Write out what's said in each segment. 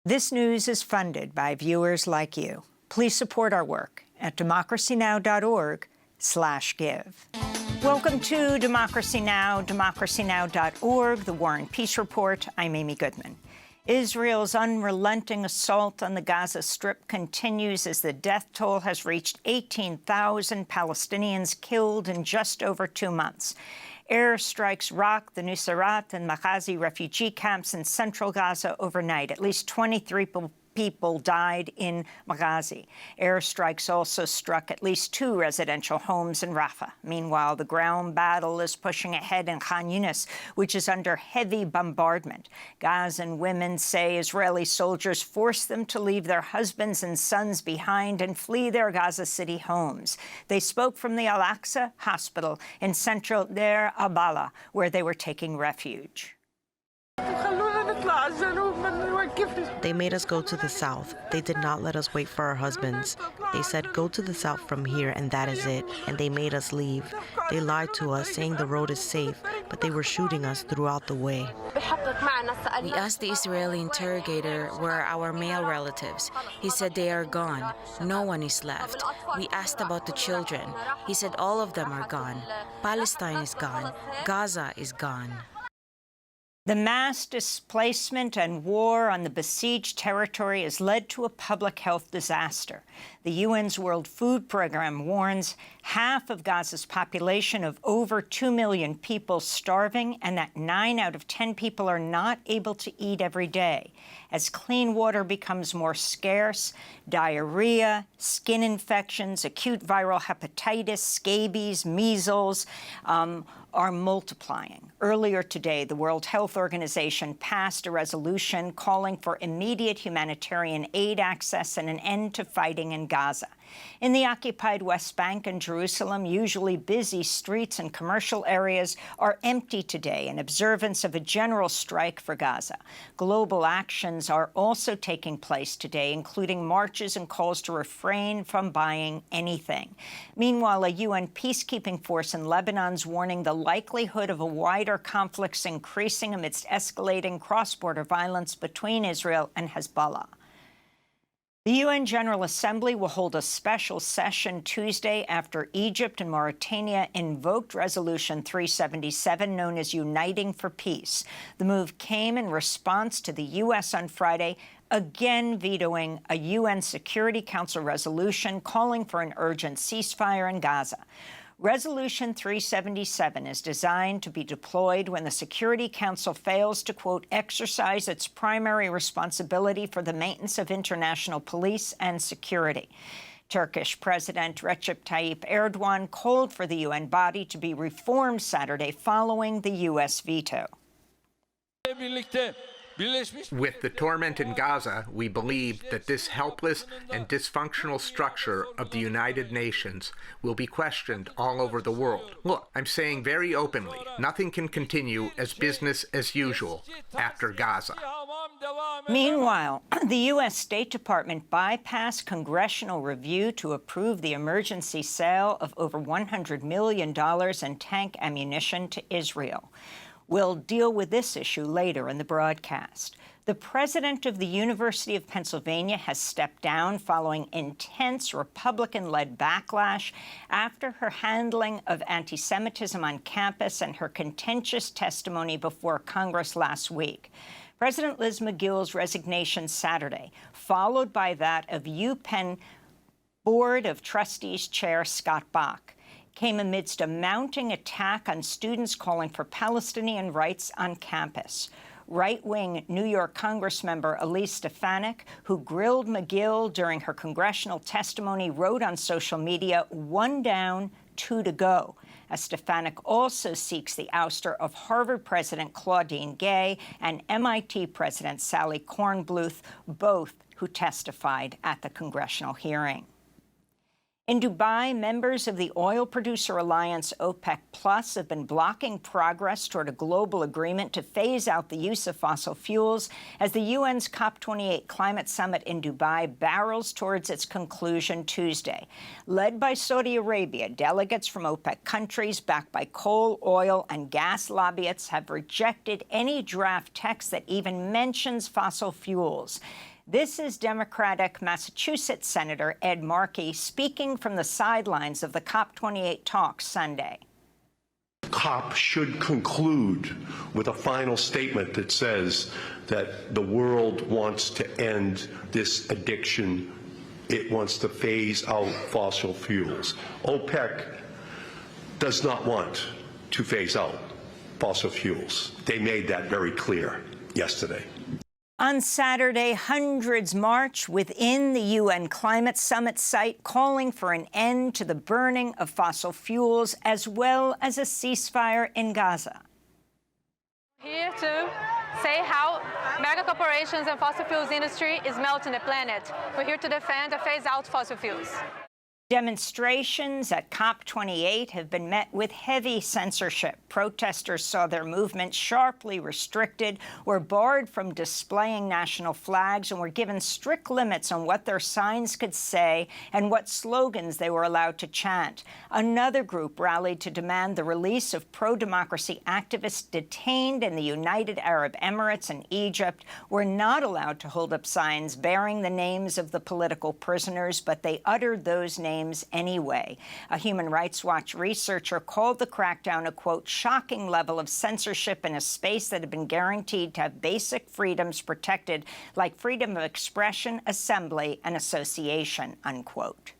This news is funded by viewers like you. Please support our work at democracynow.org/give. Welcome to Democracy Now!, democracynow.org, the War and Peace Report. I'm Amy Goodman. Israel's unrelenting assault on the Gaza Strip continues as the death toll has reached 18,000 Palestinians killed in just over 2 months. Airstrikes rocked the Nuseirat and Maghazi refugee camps in central Gaza overnight. At least 23 people died in Maghazi. Airstrikes also struck at least 2 residential homes in Rafah. Meanwhile, the ground battle is pushing ahead in Khan Yunis, which is under heavy bombardment. Gazan women say Israeli soldiers forced them to leave their husbands and sons behind and flee their Gaza City homes. They spoke from the Al-Aqsa Hospital in central Deir al-Balah, where they were taking refuge. They made us go to the south. They did not let us wait for our husbands. They said, go to the south from here, and that is it. And they made us leave. They lied to us, saying the road is safe, but they were shooting us throughout the way. We asked the Israeli interrogator where are our male relatives. He said they are gone. No one is left. We asked about the children. He said all of them are gone. Palestine is gone. Gaza is gone. The mass displacement and war on the besieged territory has led to a public health disaster. The UN's World Food Program warns half of Gaza's population of over 2 million people starving, and that 9 out of 10 people are not able to eat every day. As clean water becomes more scarce, diarrhea, skin infections, acute viral hepatitis, scabies, measles, are multiplying. Earlier today, the World Health Organization passed a resolution calling for immediate humanitarian aid access and an end to fighting in Gaza. In the occupied West Bank and Jerusalem, usually busy streets and commercial areas are empty today in observance of a general strike for Gaza. Global actions are also taking place today, including marches and calls to refrain from buying anything. Meanwhile, a UN peacekeeping force in Lebanon's warning the likelihood of a wider conflict increasing amidst escalating cross-border violence between Israel and Hezbollah. The UN General Assembly will hold a special session Tuesday after Egypt and Mauritania invoked Resolution 377, known as Uniting for Peace. The move came in response to the U.S. on Friday again vetoing a UN Security Council resolution calling for an urgent ceasefire in Gaza. Resolution 377 is designed to be deployed when the Security Council fails to, quote, exercise its primary responsibility for the maintenance of international police and security. Turkish President Recep Tayyip Erdogan called for the UN body to be reformed Saturday following the U.S. veto. With the torment in Gaza, we believe that this helpless and dysfunctional structure of the United Nations will be questioned all over the world. Look, I'm saying very openly, nothing can continue as business as usual after Gaza. Meanwhile, the U.S. State Department bypassed congressional review to approve the emergency sale of over $100 million in tank ammunition to Israel. We'll deal with this issue later in the broadcast. The president of the University of Pennsylvania has stepped down following intense Republican-led backlash after her handling of anti-Semitism on campus and her contentious testimony before Congress last week. President Liz McGill's resignation Saturday, followed by that of UPenn Board of Trustees Chair Scott Bach, came amidst a mounting attack on students calling for Palestinian rights on campus. Right-wing New York Congressmember Elise Stefanik, who grilled McGill during her congressional testimony, wrote on social media, "One down, 2 to go." As Stefanik also seeks the ouster of Harvard President Claudine Gay and MIT President Sally Kornbluth, both who testified at the congressional hearing. In Dubai, members of the oil producer alliance OPEC Plus have been blocking progress toward a global agreement to phase out the use of fossil fuels as the UN's COP28 climate summit in Dubai barrels towards its conclusion Tuesday. Led by Saudi Arabia, delegates from OPEC countries backed by coal, oil, and gas lobbyists have rejected any draft text that even mentions fossil fuels. This is Democratic Massachusetts Senator Ed Markey speaking from the sidelines of the COP28 talks Sunday. COP should conclude with a final statement that says that the world wants to end this addiction. It wants to phase out fossil fuels. OPEC does not want to phase out fossil fuels. They made that very clear yesterday. On Saturday, hundreds marched within the UN Climate Summit site calling for an end to the burning of fossil fuels as well as a ceasefire in Gaza. Here to say how mega corporations and fossil fuels industry is melting the planet. We're here to defend and phase out fossil fuels. Demonstrations at COP28 have been met with heavy censorship. Protesters saw their movement sharply restricted, were barred from displaying national flags, and were given strict limits on what their signs could say and what slogans they were allowed to chant. Another group rallied to demand the release of pro-democracy activists detained in the United Arab Emirates and Egypt. Were not allowed to hold up signs bearing the names of the political prisoners, but they uttered those names anyway. A Human Rights Watch researcher called the crackdown a, quote, shocking level of censorship in a space that had been guaranteed to have basic freedoms protected, like freedom of expression, assembly, and association, unquote.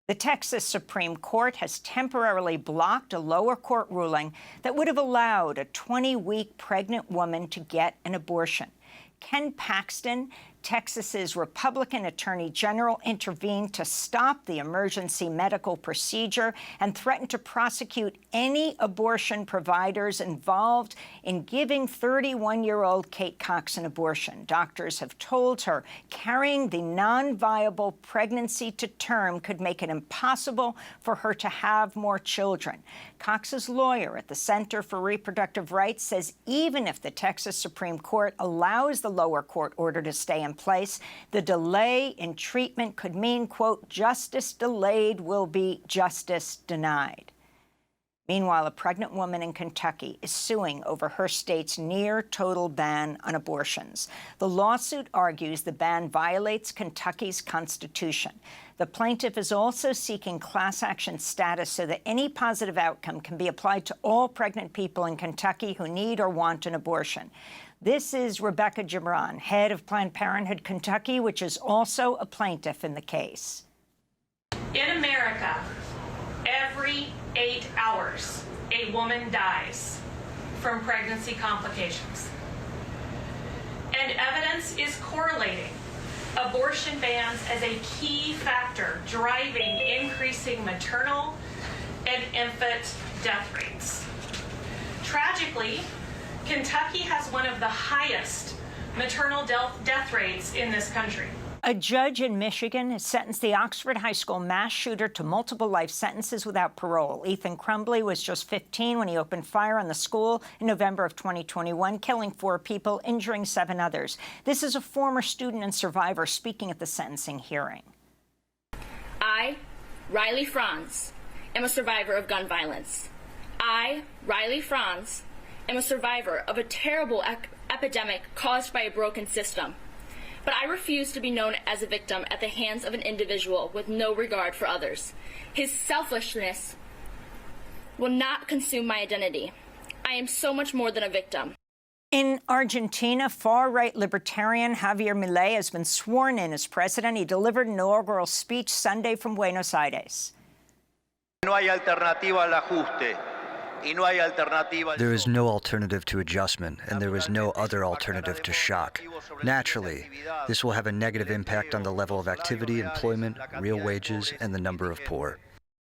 The Texas Supreme Court has temporarily blocked a lower court ruling that would have allowed a 20-week pregnant woman to get an abortion. Ken Paxton, Texas's Republican Attorney General, intervened to stop the emergency medical procedure and threatened to prosecute any abortion providers involved in giving 31-year-old Kate Cox an abortion. Doctors have told her carrying the non-viable pregnancy to term could make it impossible for her to have more children. Cox's lawyer at the Center for Reproductive Rights says even if the Texas Supreme Court allows the lower court order to stay in place, the delay in treatment could mean, quote, justice delayed will be justice denied. Meanwhile, a pregnant woman in Kentucky is suing over her state's near-total ban on abortions. The lawsuit argues the ban violates Kentucky's Constitution. The plaintiff is also seeking class action status so that any positive outcome can be applied to all pregnant people in Kentucky who need or want an abortion. This is Rebecca Gibran, head of Planned Parenthood Kentucky, which is also a plaintiff in the case. In America, every 8 hours, a woman dies from pregnancy complications. And evidence is correlating abortion bans as a key factor driving increasing maternal and infant death rates. Tragically, Kentucky has one of the highest maternal death rates in this country. A judge in Michigan has sentenced the Oxford High School mass shooter to multiple life sentences without parole. Ethan Crumbley was just 15 when he opened fire on the school in November of 2021, killing 4 people, injuring 7 others. This is a former student and survivor speaking at the sentencing hearing. I, Riley Franz, am a survivor of gun violence. I, Riley Franz, am a survivor of a terrible epidemic caused by a broken system. But I refuse to be known as a victim at the hands of an individual with no regard for others. His selfishness will not consume my identity. I am so much more than a victim. In Argentina, far-right libertarian Javier Milei has been sworn in as president. He delivered an inaugural speech Sunday from Buenos Aires. No hay alternativa al ajuste. There is no alternative to adjustment, and there is no other alternative to shock. Naturally, this will have a negative impact on the level of activity, employment, real wages, and the number of poor.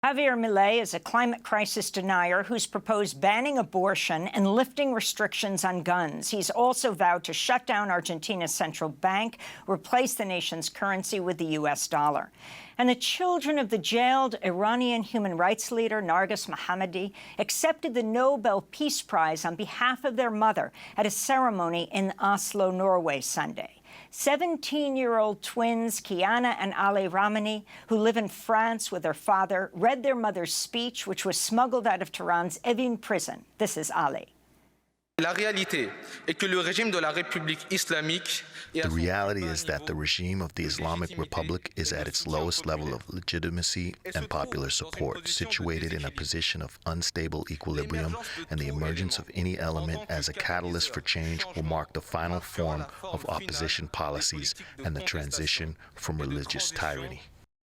Javier Milei is a climate crisis denier who's proposed banning abortion and lifting restrictions on guns. He's also vowed to shut down Argentina's central bank, replace the nation's currency with the U.S. dollar. And the children of the jailed Iranian human rights leader Narges Mohammadi accepted the Nobel Peace Prize on behalf of their mother at a ceremony in Oslo, Norway, Sunday. 17-year-old twins Kiana and Ali Ramani, who live in France with their father, read their mother's speech, which was smuggled out of Tehran's Evin prison. This is Ali. La réalité est que le régime de la République islamique The reality is that the regime of the Islamic Republic is at its lowest level of legitimacy and popular support, situated in a position of unstable equilibrium, and the emergence of any element as a catalyst for change will mark the final form of opposition policies and the transition from religious tyranny.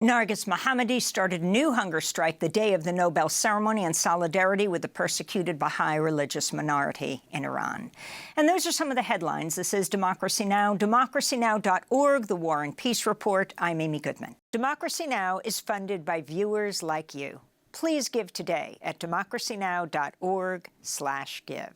Nargis Mohammadi started a new hunger strike the day of the Nobel ceremony in solidarity with the persecuted Baha'i religious minority in Iran. And those are some of the headlines. This is Democracy Now!, democracynow.org, The War and Peace Report. I'm Amy Goodman. Democracy Now! Is funded by viewers like you. Please give today at democracynow.org/give.